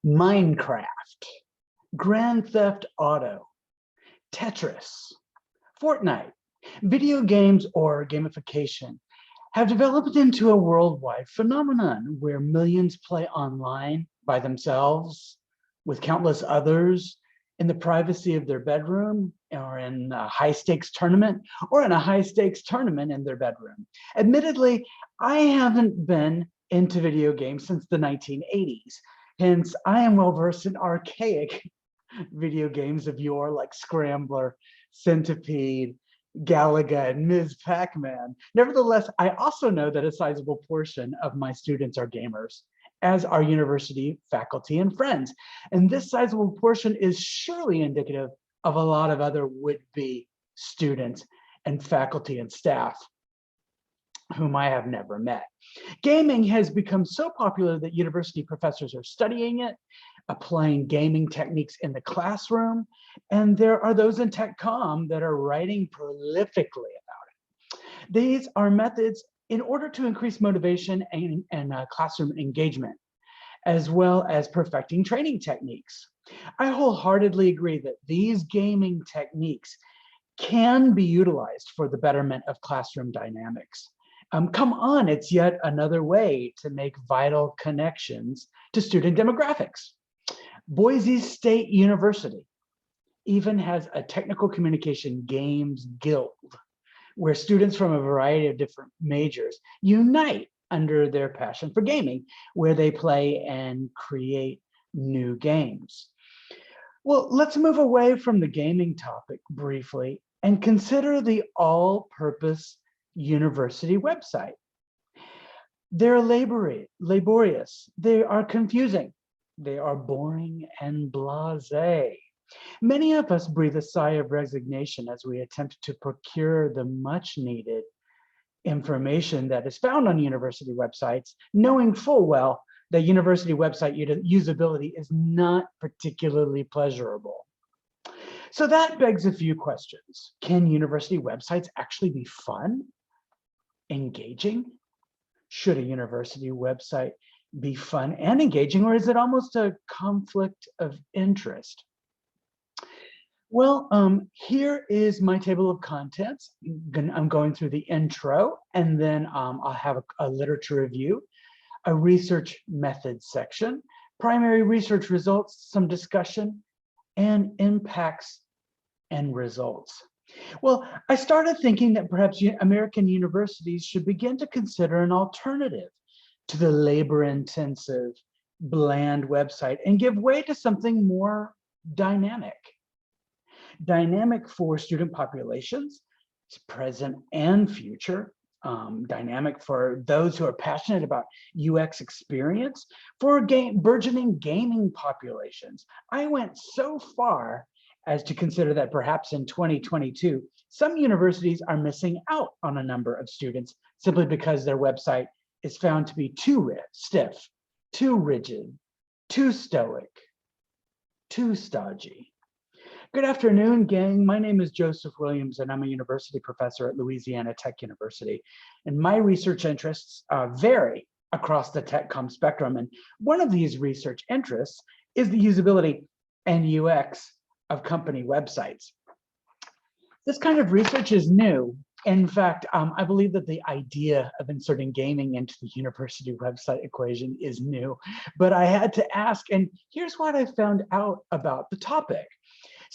Minecraft, Grand Theft Auto, Tetris, Fortnite, video games or gamification have developed into a worldwide phenomenon where millions play online by themselves with countless others in the privacy of their bedroom or in a high-stakes tournament or in a high-stakes tournament in their bedroom. Admittedly, I haven't been into video games since the 1980s. Hence, I am well-versed in archaic video games of yore like Scrambler, Centipede, Galaga, and Ms. Pac-Man. Nevertheless, I also know that a sizable portion of my students are gamers, as are university faculty and friends. And this sizable portion is surely indicative of a lot of other would-be students and faculty and staff whom I have never met. Gaming has become so popular that university professors are studying it, applying gaming techniques in the classroom, and there are those in Tech Comm that are writing prolifically about it. These are methods in order to increase motivation and classroom engagement, as well as perfecting training techniques. I wholeheartedly agree that these gaming techniques can be utilized for the betterment of classroom dynamics. Come on, it's yet another way to make vital connections to student demographics. Boise State University even has a technical communication games guild where students from a variety of different majors unite under their passion for gaming, where they play and create new games. Well, let's move away from the gaming topic briefly and consider the all-purpose university website. They're laborious, they are confusing, they are boring and blasé. Many of us breathe a sigh of resignation as we attempt to procure the much needed information that is found on university websites, knowing full well that university website usability is not particularly pleasurable. So that begs a few questions. Can university websites actually be fun? Engaging? Should a university website be fun and engaging, or is it almost a conflict of interest? Well, here is my table of contents. I'm going through the intro, and then I'll have a literature review, a research methods section, primary research results, some discussion, and impacts and results. Well, I started thinking that perhaps American universities should begin to consider an alternative to the labor-intensive, bland website and give way to something more dynamic. Dynamic for student populations, present and future, dynamic for those who are passionate about UX experience, for burgeoning gaming populations. I went so far as to consider that perhaps in 2022, some universities are missing out on a number of students simply because their website is found to be too stiff, too rigid, too stoic, too stodgy. Good afternoon, gang. My name is Joseph Williams, and I'm a university professor at Louisiana Tech University. And my research interests vary across the Tech Comm spectrum. And one of these research interests is the usability and UX of company websites. This kind of research is new. In fact, I believe that the idea of inserting gaming into the university website equation is new, but I had to ask, and here's what I found out about the topic.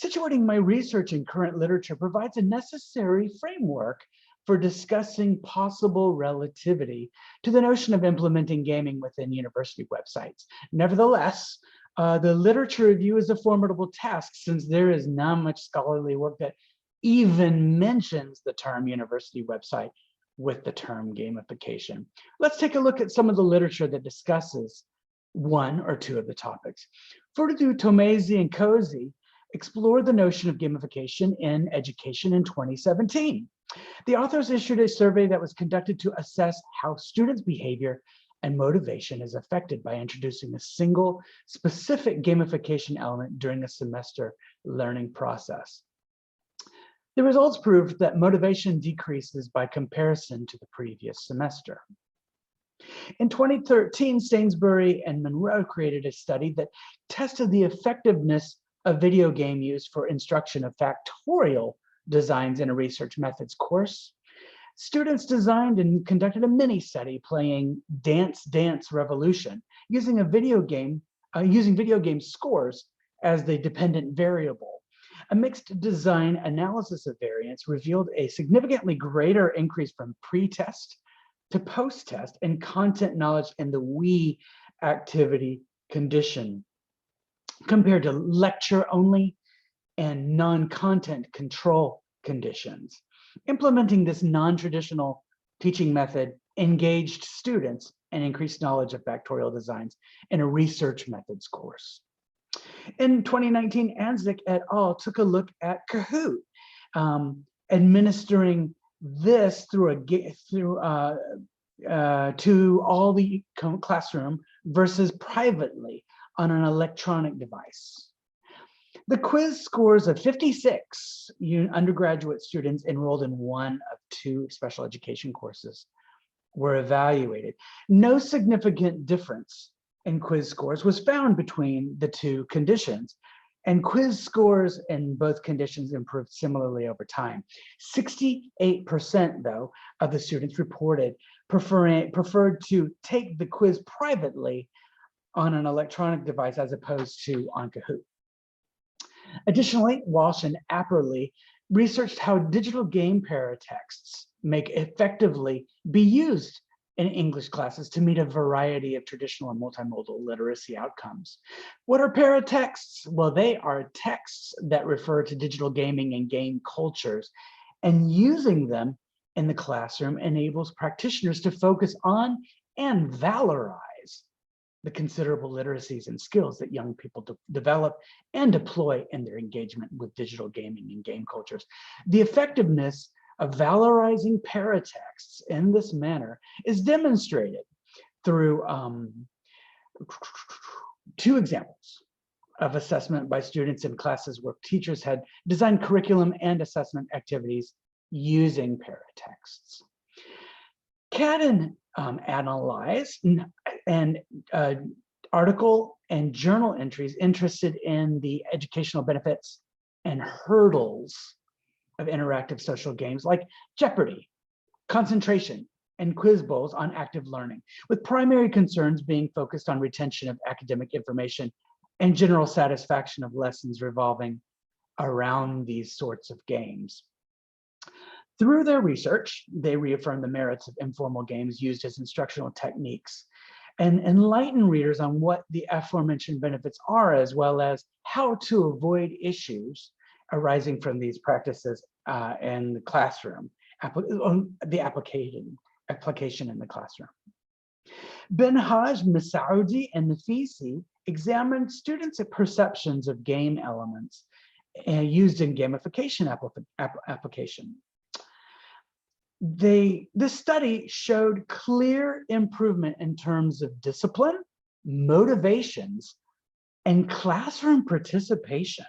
Situating my research in current literature provides a necessary framework for discussing possible relativity to the notion of implementing gaming within university websites. Nevertheless, the literature review is a formidable task since there is not much scholarly work that even mentions the term university website with the term gamification. Let's take a look at some of the literature that discusses one or two of the topics. Furtado, Tomasi, and Cozy explored the notion of gamification in education in 2017. The authors issued a survey that was conducted to assess how students' behavior and motivation is affected by introducing a single specific gamification element during a semester learning process. The results proved that motivation decreases by comparison to the previous semester. In 2013, Sainsbury and Monroe created a study that tested the effectiveness of video game use for instruction of factorial designs in a research methods course. Students designed and conducted a mini study playing Dance Dance Revolution using video game scores as the dependent variable. A mixed design analysis of variance revealed a significantly greater increase from pre-test to post-test in content knowledge in the we activity condition compared to lecture-only and non-content control conditions. Implementing this non-traditional teaching method engaged students and increased knowledge of factorial designs in a research methods course. In 2019, Anzik et al. Took a look at Kahoot, administering this through to all the classroom versus privately on an electronic device. The quiz scores of 56 undergraduate students enrolled in one of two special education courses were evaluated. No significant difference in quiz scores was found between the two conditions, and quiz scores in both conditions improved similarly over time. 68%, though, of the students reported preferred to take the quiz privately on an electronic device as opposed to on Kahoot. Additionally, Walsh and Apperly researched how digital game paratexts may effectively be used in English classes to meet a variety of traditional and multimodal literacy outcomes. What are paratexts? Well, they are texts that refer to digital gaming and game cultures, and using them in the classroom enables practitioners to focus on and valorize the considerable literacies and skills that young people develop and deploy in their engagement with digital gaming and game cultures. The effectiveness of valorizing paratexts in this manner is demonstrated through two examples of assessment by students in classes where teachers had designed curriculum and assessment activities using paratexts. Cadden analyzed and article and journal entries interested in the educational benefits and hurdles of interactive social games like Jeopardy, concentration, and quiz bowls on active learning, with primary concerns being focused on retention of academic information and general satisfaction of lessons revolving around these sorts of games. Through their research, they reaffirmed the merits of informal games used as instructional techniques and enlighten readers on what the aforementioned benefits are, as well as how to avoid issues arising from these practices in the classroom, the application in the classroom. Benhaj, Masoudi, and Nafisi examined students' perceptions of game elements used in gamification application. This study showed clear improvement in terms of discipline, motivations, and classroom participation.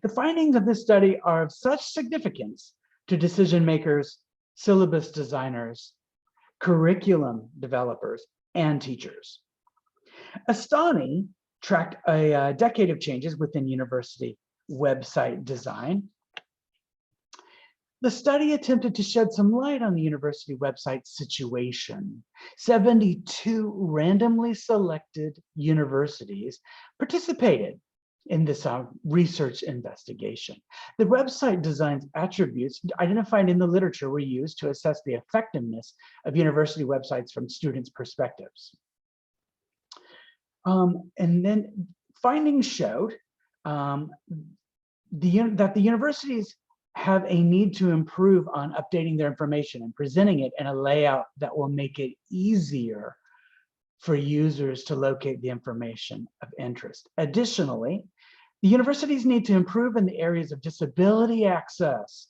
The findings of this study are of such significance to decision makers, syllabus designers, curriculum developers, and teachers. Astani tracked a decade of changes within university website design. The study attempted to shed some light on the university website situation. 72 randomly selected universities participated in this research investigation. The website design's attributes identified in the literature were used to assess the effectiveness of university websites from students' perspectives. And then findings showed that the universities have a need to improve on updating their information and presenting it in a layout that will make it easier for users to locate the information of interest. Additionally, the universities need to improve in the areas of disability access,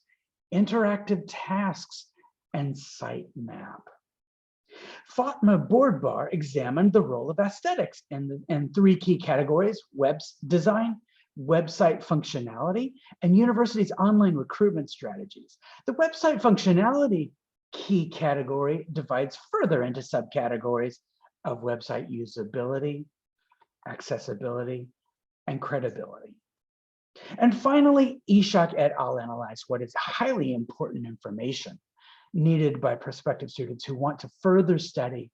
interactive tasks, and sitemap. Fatma Bordbar examined the role of aesthetics in three key categories: web design, website functionality, and universities' online recruitment strategies. The website functionality key category divides further into subcategories of website usability, accessibility, and credibility. And finally, Ishak et al. Analyzed what is highly important information needed by prospective students who want to further study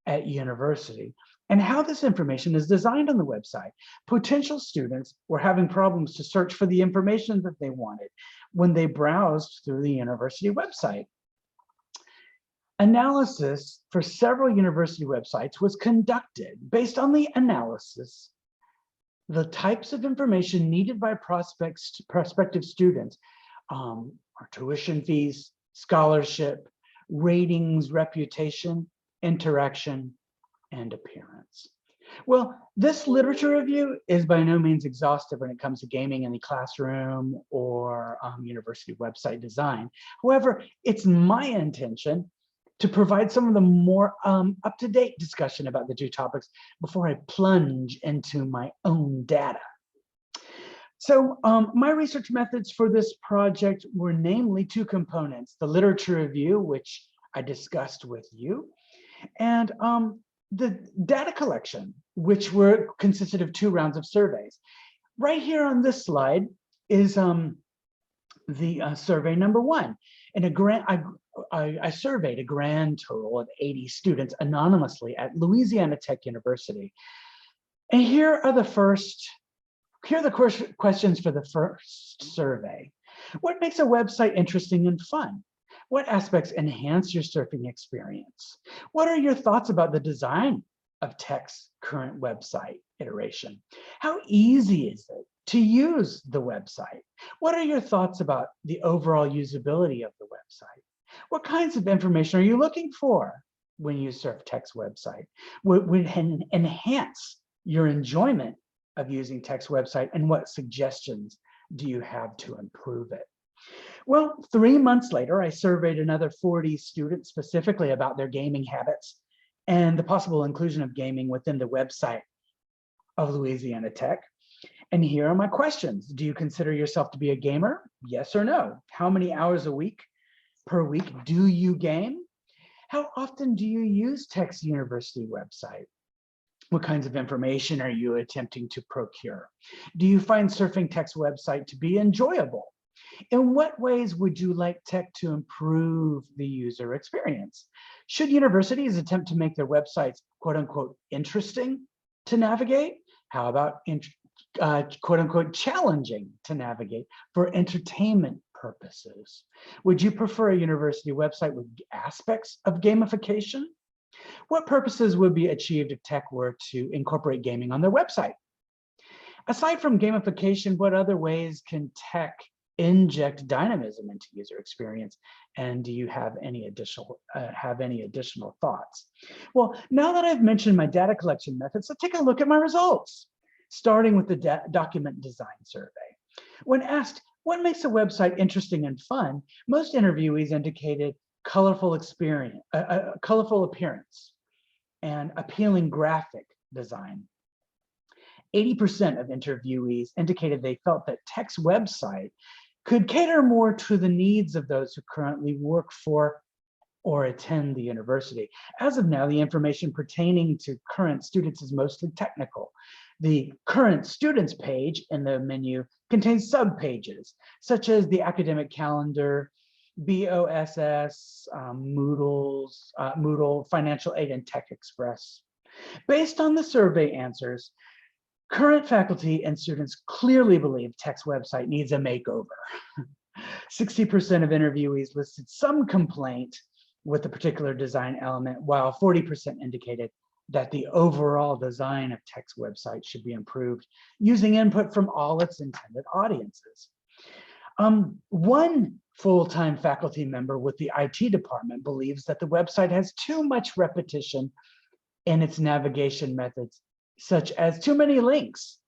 at university and how this information is designed on the website. Potential students were having problems to search for the information that they wanted when they browsed through the university website. Analysis for several university websites was conducted. Based on the analysis, the types of information needed by prospective students are tuition fees, scholarship, ratings, reputation, interaction, and appearance. Well, this literature review is by no means exhaustive when it comes to gaming in the classroom or university website design. However, it's my intention to provide some of the more up-to-date discussion about the two topics before I plunge into my own data. So my research methods for this project were namely two components: the literature review, which I discussed with you, and the data collection, which consisted of 2 rounds of surveys. Right here on this slide is the survey number 1. And I surveyed a grand total of 80 students anonymously at Louisiana Tech University. And here are the questions for the first survey. What makes a website interesting and fun? What aspects enhance your surfing experience? What are your thoughts about the design of Tech's current website iteration? How easy is it to use the website? What are your thoughts about the overall usability of the website? What kinds of information are you looking for when you surf Tech's website? What would enhance your enjoyment of using Tech's website, and what suggestions do you have to improve it? Well, 3 months later, I surveyed another 40 students specifically about their gaming habits and the possible inclusion of gaming within the website of Louisiana Tech. And here are my questions. Do you consider yourself to be a gamer? Yes or no? How many hours per week do you game? How often do you use Tech's university website? What kinds of information are you attempting to procure? Do you find surfing Tech's website to be enjoyable? In what ways would you like Tech to improve the user experience? Should universities attempt to make their websites, quote unquote, interesting to navigate? How about quote unquote, challenging to navigate for entertainment purposes? Would you prefer a university website with aspects of gamification? What purposes would be achieved if Tech were to incorporate gaming on their website? Aside from gamification, what other ways can Tech inject dynamism into user experience? And do you have any additional thoughts? Well, now that I've mentioned my data collection methods, let's take a look at my results, starting with the document design survey. When asked what makes a website interesting and fun, most interviewees indicated colorful appearance and appealing graphic design. 80% of interviewees indicated they felt that Tech's website could cater more to the needs of those who currently work for or attend the university. As of now, the information pertaining to current students is mostly technical. The current students page in the menu contains sub-pages, such as the academic calendar, BOSS, Moodle, financial aid, and Tech Express. Based on the survey answers, current faculty and students clearly believe Tech's website needs a makeover. 60% of interviewees listed some complaint with the particular design element, while 40% indicated that the overall design of Tech's website should be improved using input from all its intended audiences. One full-time faculty member with the IT department believes that the website has too much repetition in its navigation methods, such as too many links.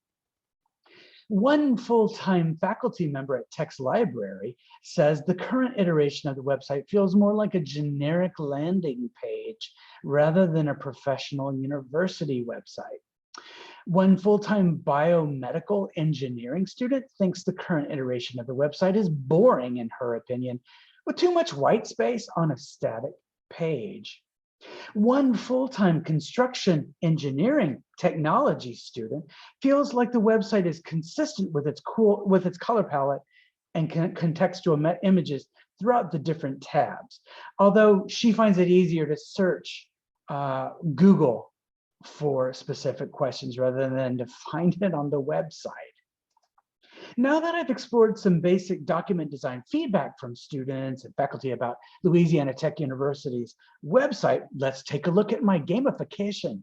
One full-time faculty member at Tech's library says the current iteration of the website feels more like a generic landing page rather than a professional university website. One full-time biomedical engineering student thinks the current iteration of the website is boring, in her opinion, with too much white space on a static page. One full-time construction engineering technology student feels like the website is consistent with its color palette and contextual images throughout the different tabs, although she finds it easier to search Google for specific questions rather than to find it on the website. Now that I've explored some basic document design feedback from students and faculty about Louisiana Tech University's website, let's take a look at my gamification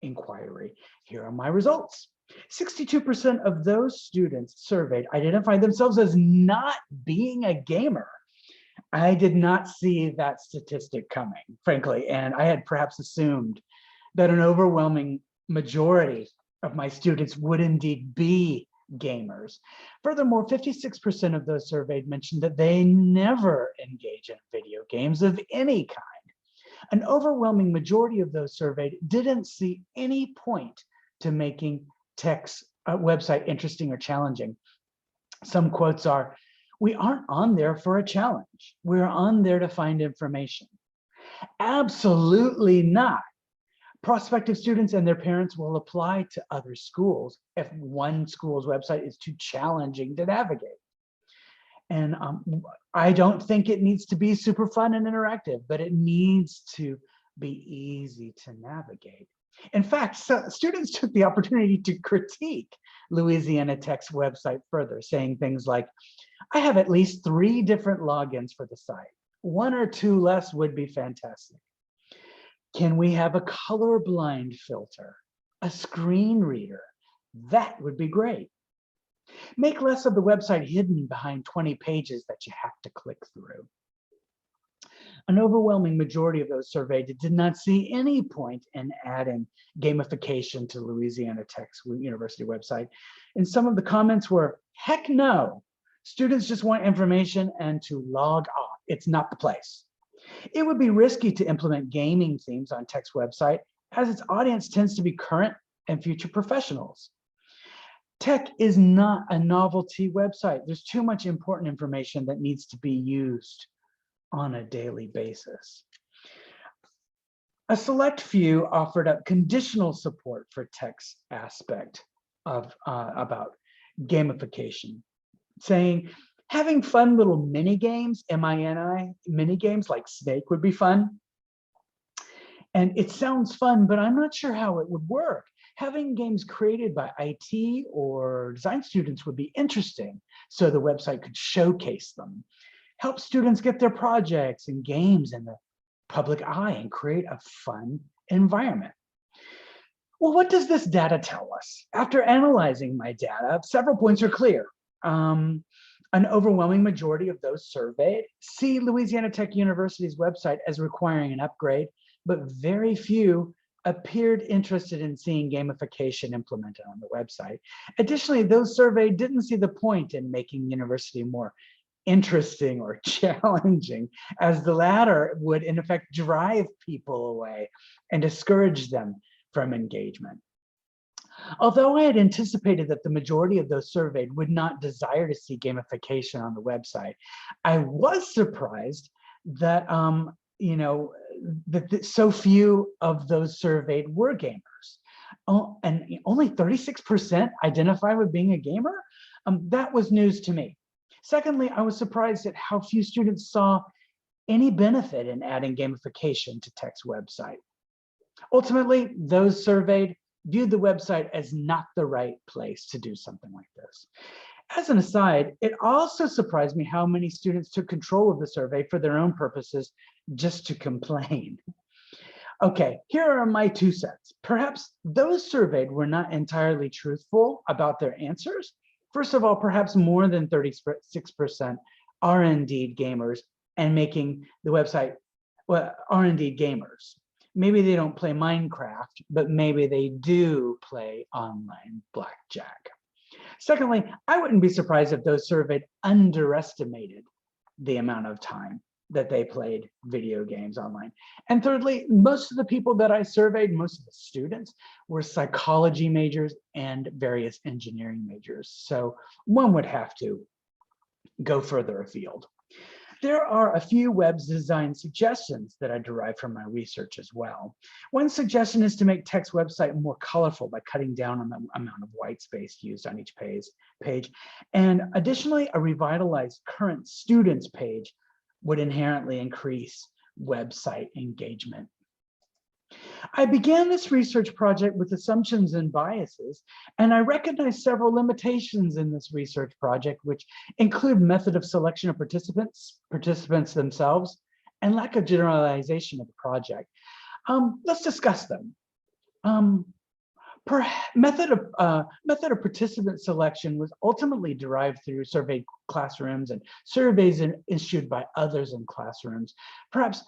inquiry. Here are my results. 62% of those students surveyed identified themselves as not being a gamer. I did not see that statistic coming, frankly, and I had perhaps assumed that an overwhelming majority of my students would indeed be gamers. Furthermore, 56% of those surveyed mentioned that they never engage in video games of any kind. An overwhelming majority of those surveyed didn't see any point to making tech's website interesting or challenging. Some quotes are, "We aren't on there for a challenge. We're on there to find information." Absolutely not. Prospective students and their parents will apply to other schools if one school's website is too challenging to navigate. And I don't think it needs to be super fun and interactive, but it needs to be easy to navigate. In fact, students took the opportunity to critique Louisiana Tech's website further, saying things like, "I have at least 3 different logins for the site. 1 or 2 less would be fantastic. Can we have a colorblind filter, a screen reader? That would be great. Make less of the website hidden behind 20 pages that you have to click through." An overwhelming majority of those surveyed did not see any point in adding gamification to Louisiana Tech University website. And some of the comments were, "Heck no, students just want information and to log off. It's not the place." It would be risky to implement gaming themes on Tech's website, as its audience tends to be current and future professionals. Tech is not a novelty website. There's too much important information that needs to be used on a daily basis. A select few offered up conditional support for Tech's aspect of about gamification, saying, "Having fun little mini games, mini games like Snake would be fun. And it sounds fun, but I'm not sure how it would work. Having games created by IT or design students would be interesting, so the website could showcase them, help students get their projects and games in the public eye and create a fun environment." Well, what does this data tell us? After analyzing my data, several points are clear. An overwhelming majority of those surveyed see Louisiana Tech University's website as requiring an upgrade, but very few appeared interested in seeing gamification implemented on the website. Additionally, those surveyed didn't see the point in making university more interesting or challenging, as the latter would in effect drive people away and discourage them from engagement. Although I had anticipated that the majority of those surveyed would not desire to see gamification on the website, I was surprised that that so few of those surveyed were gamers. Oh, and only 36% identify with being a gamer. That was news to me. Secondly, I was surprised at how few students saw any benefit in adding gamification to Tech's website. Ultimately, those surveyed viewed the website as not the right place to do something like this. As an aside, it also surprised me how many students took control of the survey for their own purposes just to complain. Okay, here are my 2 cents. Perhaps those surveyed were not entirely truthful about their answers. First of all, perhaps more than 36% are indeed gamers and making the website, well, are indeed gamers. Maybe they don't play Minecraft, but maybe they do play online blackjack. Secondly, I wouldn't be surprised if those surveyed underestimated the amount of time that they played video games online. And thirdly, most of the people that I surveyed, most of the students, were psychology majors and various engineering majors. So one would have to go further afield. There are a few web design suggestions that I derived from my research as well. One suggestion is to make text website more colorful by cutting down on the amount of white space used on each page. And additionally, a revitalized current students page would inherently increase website engagement. I began this research project with assumptions and biases, and I recognized several limitations in this research project, which include method of selection of participants themselves, and lack of generalization of the project. Let's discuss them. Method of participant selection was ultimately derived through surveyed classrooms and surveys issued by others in classrooms. Perhaps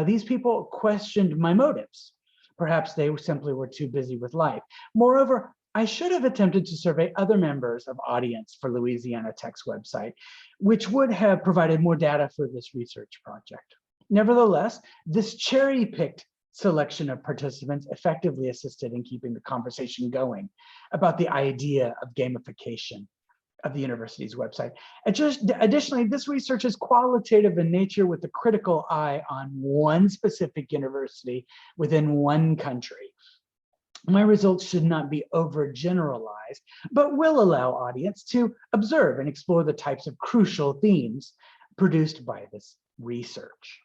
these people questioned my motives. Perhaps they simply were too busy with life. Moreover, I should have attempted to survey other members of audience for Louisiana Tech's website, which would have provided more data for this research project. Nevertheless, this cherry-picked selection of participants effectively assisted in keeping the conversation going about the idea of gamification of the university's website. Additionally, this research is qualitative in nature with a critical eye on one specific university within one country. My results should not be overgeneralized, but will allow audience to observe and explore the types of crucial themes produced by this research.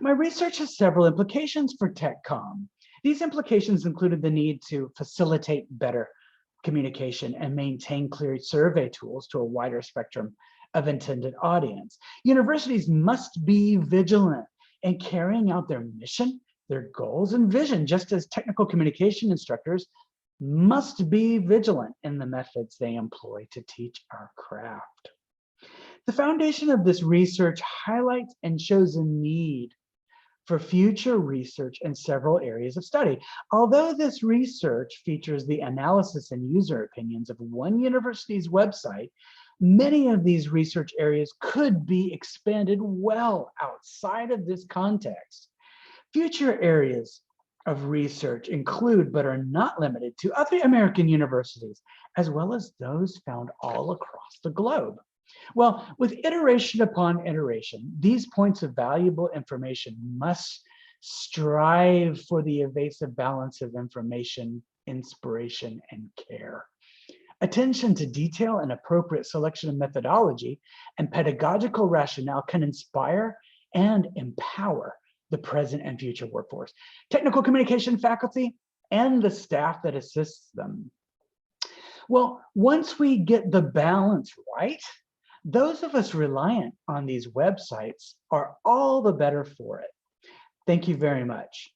My research has several implications for TechCom. These implications included the need to facilitate better communication and maintain clear survey tools to a wider spectrum of intended audience. Universities must be vigilant in carrying out their mission, their goals and vision, just as technical communication instructors must be vigilant in the methods they employ to teach our craft. The foundation of this research highlights and shows a need for future research in several areas of study. Although this research features the analysis and user opinions of one university's website, many of these research areas could be expanded well outside of this context. Future areas of research include, but are not limited to, other American universities, as well as those found all across the globe. Well, with iteration upon iteration, these points of valuable information must strive for the evasive balance of information, inspiration, and care. Attention to detail and appropriate selection of methodology and pedagogical rationale can inspire and empower the present and future workforce, technical communication faculty, and the staff that assists them. Well, once we get the balance right, those of us reliant on these websites are all the better for it. Thank you very much.